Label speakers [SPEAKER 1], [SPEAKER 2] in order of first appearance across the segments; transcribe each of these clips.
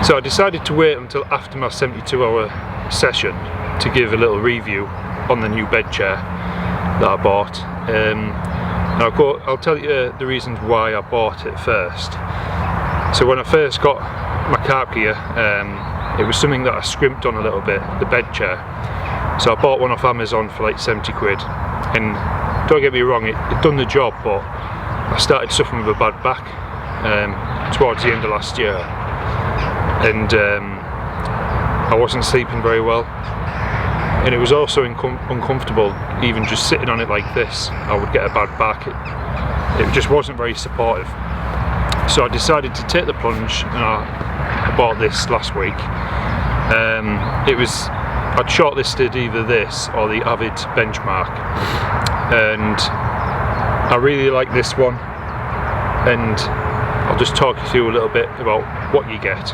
[SPEAKER 1] So I decided to wait until after my 72-hour session to give a little review on the new bed chair that I bought. I'll tell you the reasons why I bought it first. So when I first got my carp gear, it was something that I scrimped on a little bit, the bed chair. So I bought one off Amazon for like 70 quid, and don't get me wrong, it done the job, but I started suffering with a bad back towards the end of last year, and I wasn't sleeping very well, and it was also uncomfortable even just sitting on it like this. I would get a bad back. It just wasn't very supportive. So I decided to take the plunge, and I bought this last week. I'd shortlisted either this or the Avid Benchmark, and I really like this one, and I'll just talk you through a little bit about what you get.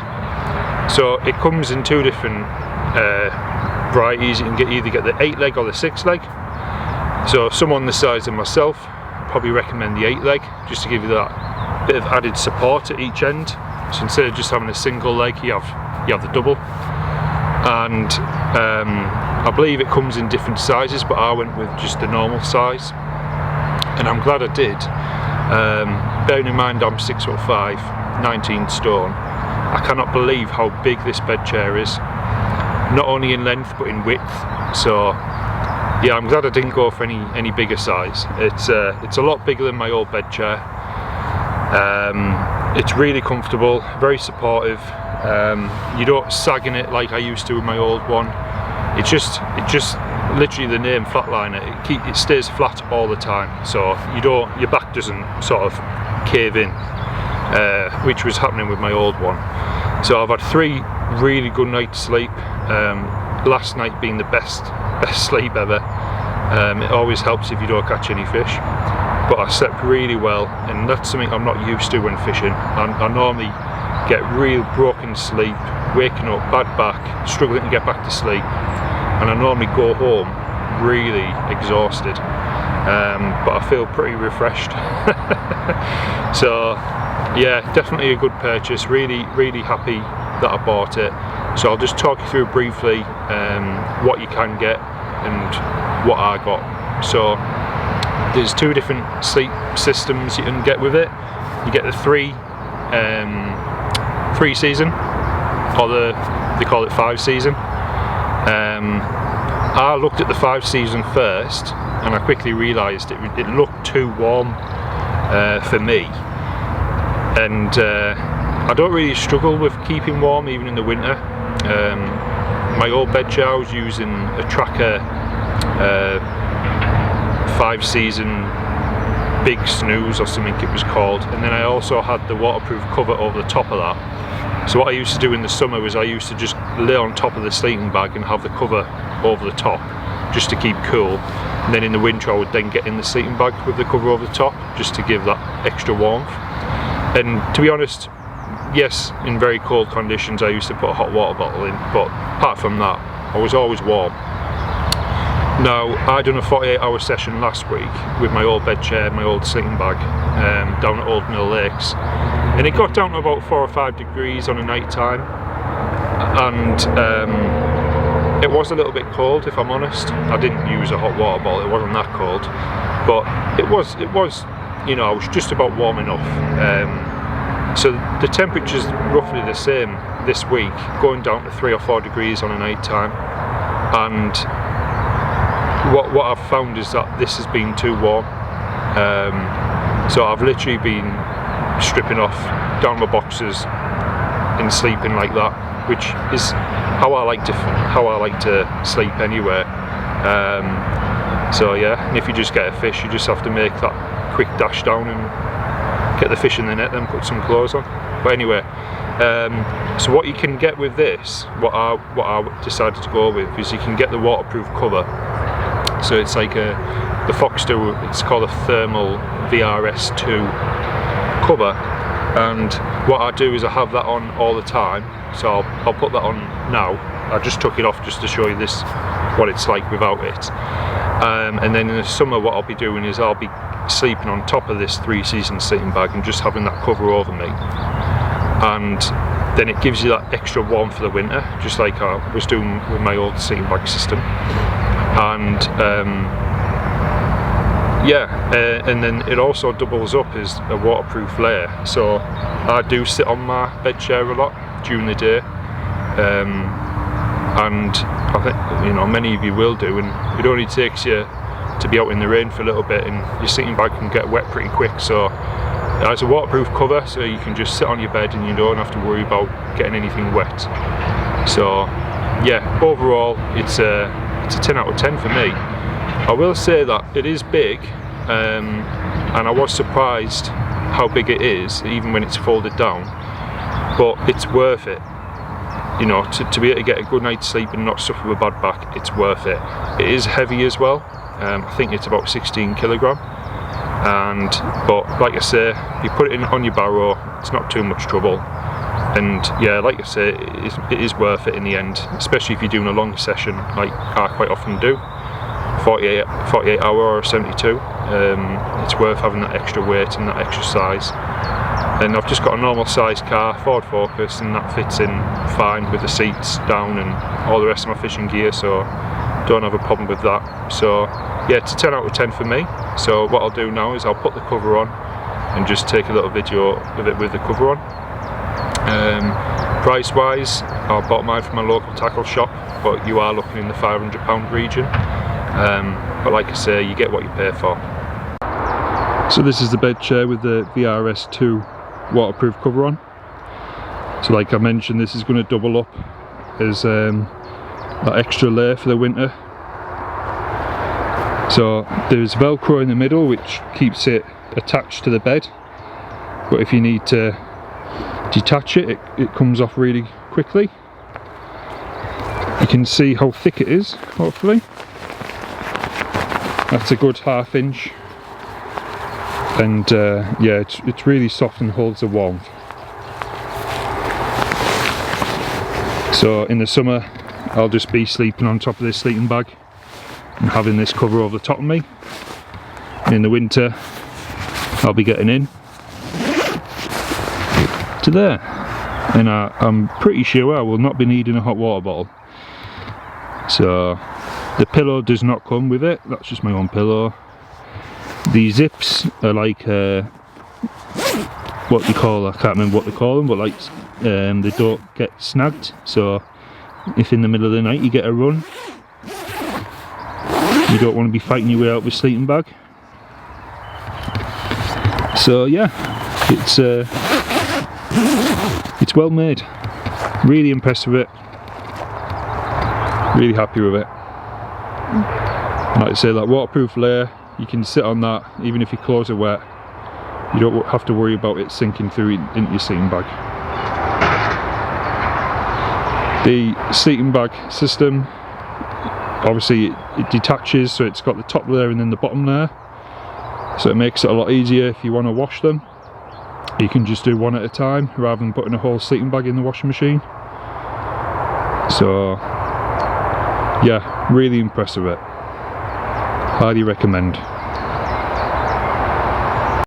[SPEAKER 1] So it comes in two different varieties. You can either get the 8-leg or the 6-leg. So someone the size of myself, I'd probably recommend the 8-leg, just to give you that bit of added support at each end. So instead of just having a single leg, you have the double. And I believe it comes in different sizes, but I went with just the normal size, and I'm glad I did. Bearing in mind I'm 6'5", 19 stone, I cannot believe how big this bed chair is, not only in length but in width. So yeah, I'm glad I didn't go for any bigger size. It's a lot bigger than my old bed chair. It's really comfortable, very supportive. You don't sag in it like I used to with my old one. It's just literally the name Flatliner. It stays flat all the time, so your back doesn't sort of cave in, which was happening with my old one. So I've had 3 really good nights sleep. Last night being the best sleep ever. It always helps if you don't catch any fish, but I slept really well, and that's something I'm not used to when fishing. I normally get real broken sleep, waking up, bad back, struggling to get back to sleep, and I normally go home really exhausted, but I feel pretty refreshed. So yeah, definitely a good purchase. Really happy that I bought it. So I'll just talk you through briefly what you can get and what I got. So there's 2 different sleep systems you can get with it. You get the 3 season, or they call it 5 season. I looked at the 5 season first, and I quickly realised it looked too warm for me, and I don't really struggle with keeping warm even in the winter. My old bed chair, I was using a Tracker 5 season Big Snooze or something it was called, and then I also had the waterproof cover over the top of that. So what I used to do in the summer was I used to just lay on top of the sleeping bag and have the cover over the top just to keep cool, and then in the winter I would then get in the sleeping bag with the cover over the top just to give that extra warmth. And to be honest, yes, in very cold conditions I used to put a hot water bottle in, but apart from that I was always warm. Now, I done a 48-hour session last week with my old bed chair, my old sleeping bag, down at Old Mill Lakes, and it got down to about 4 or 5 degrees on a night time, and it was a little bit cold, if I'm honest. I didn't use a hot water bottle, it wasn't that cold, but it was, you know, I was just about warm enough. So the temperature's roughly the same this week, going down to 3 or 4 degrees on a night time, and what I've found is that this has been too warm. So I've literally been stripping off down my boxers and sleeping like that, which is how I like to sleep anyway. So yeah, and if you just get a fish, you just have to make that quick dash down and get the fish in the net, then put some clothes on. But anyway, so what you can get with this, what I decided to go with, is you can get the waterproof cover. So it's like the Foxter, it's called a thermal VRS2 cover, and what I do is I have that on all the time. So I'll put that on now. I just took it off just to show you this, what it's like without it. And then in the summer what I'll be doing is I'll be sleeping on top of this 3 season sleeping bag and just having that cover over me. And then it gives you that extra warmth for the winter, just like I was doing with my old sleeping bag system. And and then it also doubles up as a waterproof layer. So I do sit on my bed chair a lot during the day, and I think, you know, many of you will do, and it only takes you to be out in the rain for a little bit and your sleeping bag can get wet pretty quick. So it's a waterproof cover, so you can just sit on your bed and you don't have to worry about getting anything wet. So yeah, overall it's a 10 out of 10 for me. I will say that it is big, and I was surprised how big it is even when it's folded down, but it's worth it. You know, to be able to get a good night's sleep and not suffer with a bad back, it's worth it. It is heavy as well. I think it's about 16 kilogram, but like I say, you put it in on your barrow, it's not too much trouble. And yeah, like I say, it is worth it in the end, especially if you're doing a long session like I quite often do, 48 hour or 72. It's worth having that extra weight and that extra size. And I've just got a normal size car, Ford Focus, and that fits in fine with the seats down and all the rest of my fishing gear, so don't have a problem with that. So yeah, it's a 10 out of 10 for me. So what I'll do now is I'll put the cover on and just take a little video of it with the cover on. Price wise, I bought mine from a local tackle shop, but you are looking in the £500 region. But like I say, you get what you pay for. So this is the bed chair with the VRS2 waterproof cover on. So like I mentioned, this is going to double up as that extra layer for the winter. So there's Velcro in the middle which keeps it attached to the bed, but if you need to detach it, it comes off really quickly. You can see how thick it is, hopefully. That's a good ½ inch, and yeah, it's really soft and holds the warmth. So in the summer I'll just be sleeping on top of this sleeping bag and having this cover over the top of me. In the winter I'll be getting in to there, and I'm pretty sure I will not be needing a hot water bottle. So the pillow does not come with it, that's just my own pillow. The zips are like what you call, I can't remember what they call them, but like they don't get snagged, so if in the middle of the night you get a run, you don't want to be fighting your way out with a sleeping bag. So yeah, it's well made. Really impressed with it. Really happy with it. Like I say, that waterproof layer, you can sit on that even if your clothes are wet. You don't have to worry about it sinking through into your sleeping bag. The sleeping bag system, obviously it detaches, so it's got the top layer and then the bottom layer, so it makes it a lot easier if you want to wash them. You can just do one at a time rather than putting a whole sleeping bag in the washing machine. So yeah, really impressed with it. Highly recommend.